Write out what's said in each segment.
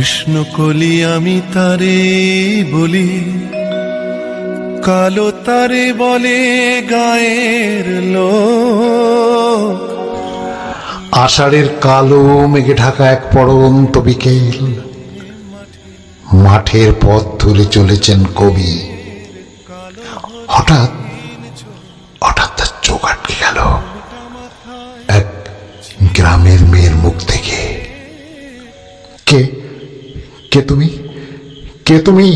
কৃষ্ণকলি আমি তারে বলি, কালো তারে বলে গায়ের লোক। আষাঢ়ের কালো মেঘে ঢাকা এক পড়ন্ত বিকেল, মাঠের পথ ধরে চলেছেন কবি। হঠাৎ হঠাৎ তার চোখ আটকে গেল এক গ্রামের মেয়ের মুখ থেকে। কে কে তুমি? কে তুমি?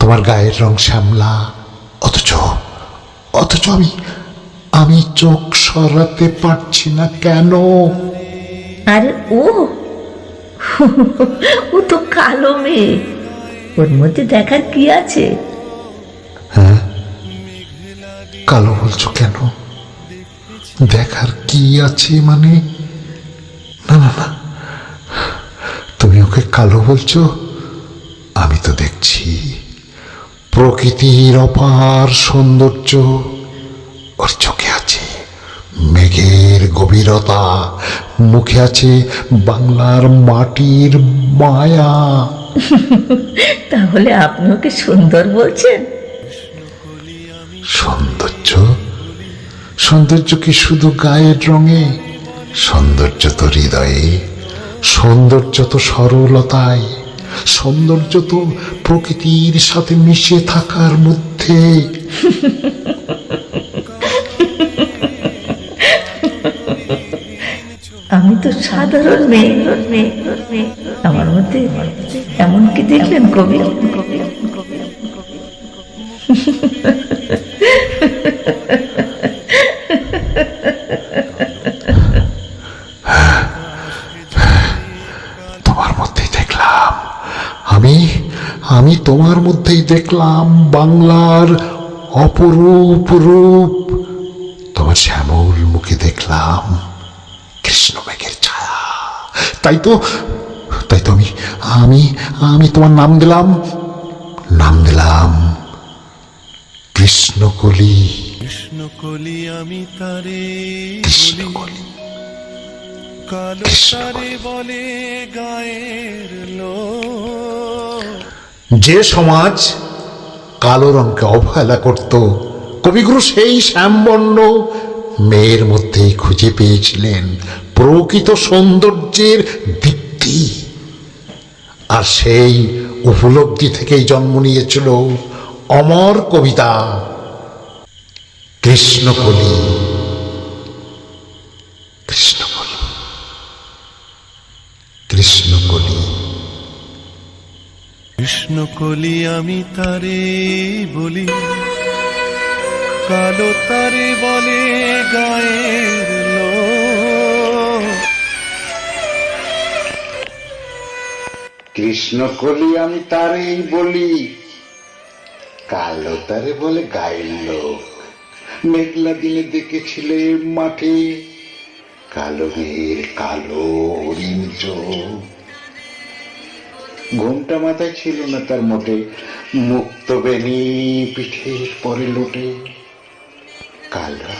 তোমার গায়ের রং শ্যামলা, অথচ অথচ আমি আমি চোখ সরাতে পারছি না কেন? আরে ও ও তো কালো মেয়ে, ওর মধ্যে দেখার কি আছে? হ্যাঁ, কালো বলছো কেন? দেখার কি আছে মানে? না না না, তুমি ওকে কালো বলছো? আমি তো দেখছি প্রকৃতির অপার সৌন্দর্য। ওর চোখে আছে মেঘের গভীরতা, মুখে আছে বাংলার মাটির মায়া। তাহলে আপনি ওকে সুন্দর বলছেন? সৌন্দর্য? সৌন্দর্য কি শুধু গায়ের রঙে? সৌন্দর্য তো হৃদয়ে, সৌন্দর্য তো সরলতায়, সৌন্দর্য তো প্রকৃতির সাথে মিশে থাকার মধ্যে। আমি তো সাধারণ মেয়ে, আমার মধ্যে এমন কি দেখলেন কবি? তোমার মধ্যেই দেখলাম, আমি তোমার মধ্যেই দেখলাম বাংলার অপরূপ রূপ। তোমার শ্যামল মুখে দেখলাম কৃষ্ণ মেঘের ছায়া। তাই তো আমি আমি তোমার নাম দিলাম কৃষ্ণকলি। কৃষ্ণকলি আমি তারে বলি, কৃষ্ণকলি। কালো তারে বলে গায়ের লোক। যে সমাজ কালো রঙকে অবহেলা করত, কবিগুরু সেই শ্যামবর্ণ মেয়ের মধ্যেই খুঁজে পেয়েছিলেন প্রকৃত সৌন্দর্যের দীপ্তি। আর সেই উপলব্ধি থেকেই জন্ম নিয়েছিল অমর কবিতা কৃষ্ণকলি। কৃষ্ণকলি, কৃষ্ণকলি। কৃষ্ণকলি আমি তারে বলি, কালো তারে বলে গায়ের লোক। কৃষ্ণকলি আমি তারেই বলি, কালো তারে বলে গায়ের লোক। মেঘলা দিনে দেখেছিলে মাঠে কালো মেয়ের কালো হরিণ চোখ। ঘুমটা মাথায় ছিল না তার মোটে, মুক্ত বেনি পিঠের পরে লোটে। কালো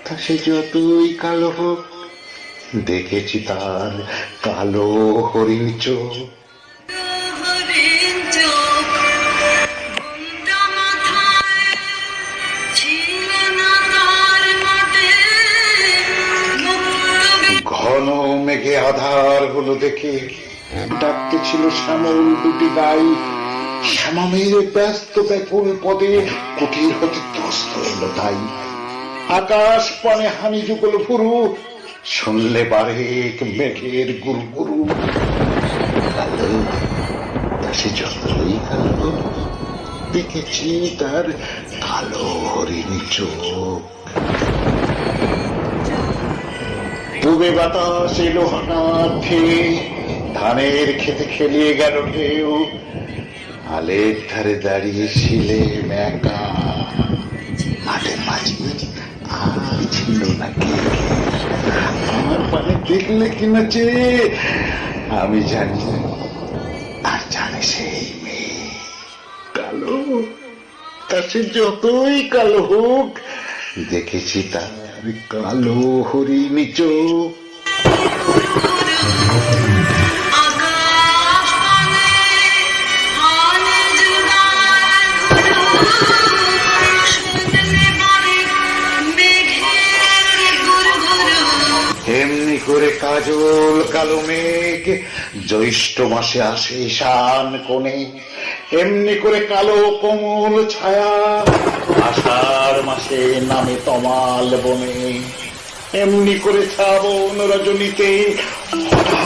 তা সে যতই কালো হোক, দেখেছি তার কালো হরিণ চোখ। ঘন মেঘে আধার হলো দেখে ডাকতে ছিল শ্যামল দুটি গাই। শ্যামামের ব্যস্ত ব্যাকুল পদে কুটির হতে ত্রস্ত এলো তাই। আকাশ পানে হানি যুগল ফুরু, শুনলে বারেক মেঘের গুরু গুরু। কালো তা সে যতই কালো, দেখেছি তার কালো হরিণ চোখ। পূবে বাতাস এলো হঠাৎ ধেয়ে, ধানের খেতে খেলিয়ে গেল ঢেউ। আলের ধারে দাঁড়িয়ে ছিলে একা, মাঠের মাঝে আর ছিল না কে। আমার পানে দেখলে কিনা চেয়ে আমি জানি, আর জানে সেই মেয়ে কালো। তা সে যতই কালো হোক, দেখেছি তার কালো হরিণ চোখ। কাজল কালো মেঘ জ্যৈষ্ঠ মাসে আসে ঈশান কোণে, এমনি করে কালো কোমল ছায়া আষাঢ় মাসে নামে তমাল বনে, এমনি করে শ্রাবণ রজনীতে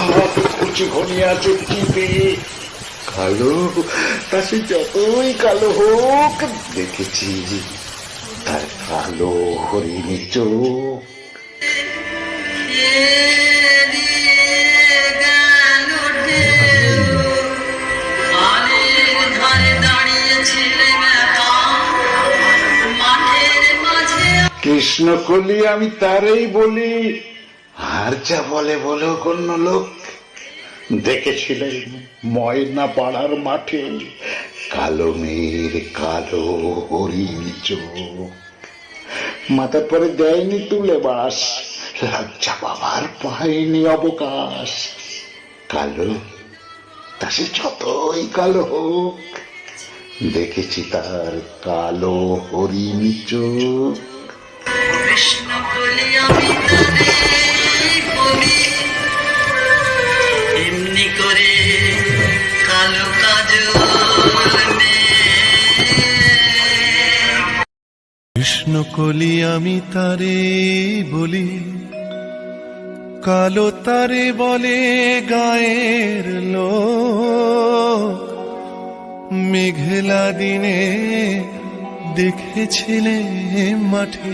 হঠাৎ কুচি ঘনিয়া চুক্তিতে কালো, তা সে যতই কালো হোক দেখেছি তার কালো হরিণী চোখ। কৃষ্ণকলি আমি তারই বলি, আর যা বলে বলো অন্য লোক। দেখেছিলেন ময়না পাড়ার মাঠে কালো মেয়ের কালো হরিণী চোখ, মাথার পরে দেয়নি তুলে বাস, লজ্জা বাবার পায়নি অবকাশ। কালো, তা সে যতই কালো হোক দেখেছি তার কালো হরিণী চোখ। কৃষ্ণকলি আমি তারে বলি, এমনি করে কালো কাজল কৃষ্ণকলি আমি তারে বলি, কালো তারে বলে গায়ের লোক। মেঘলা দিনে দেখেছিলে মাঠে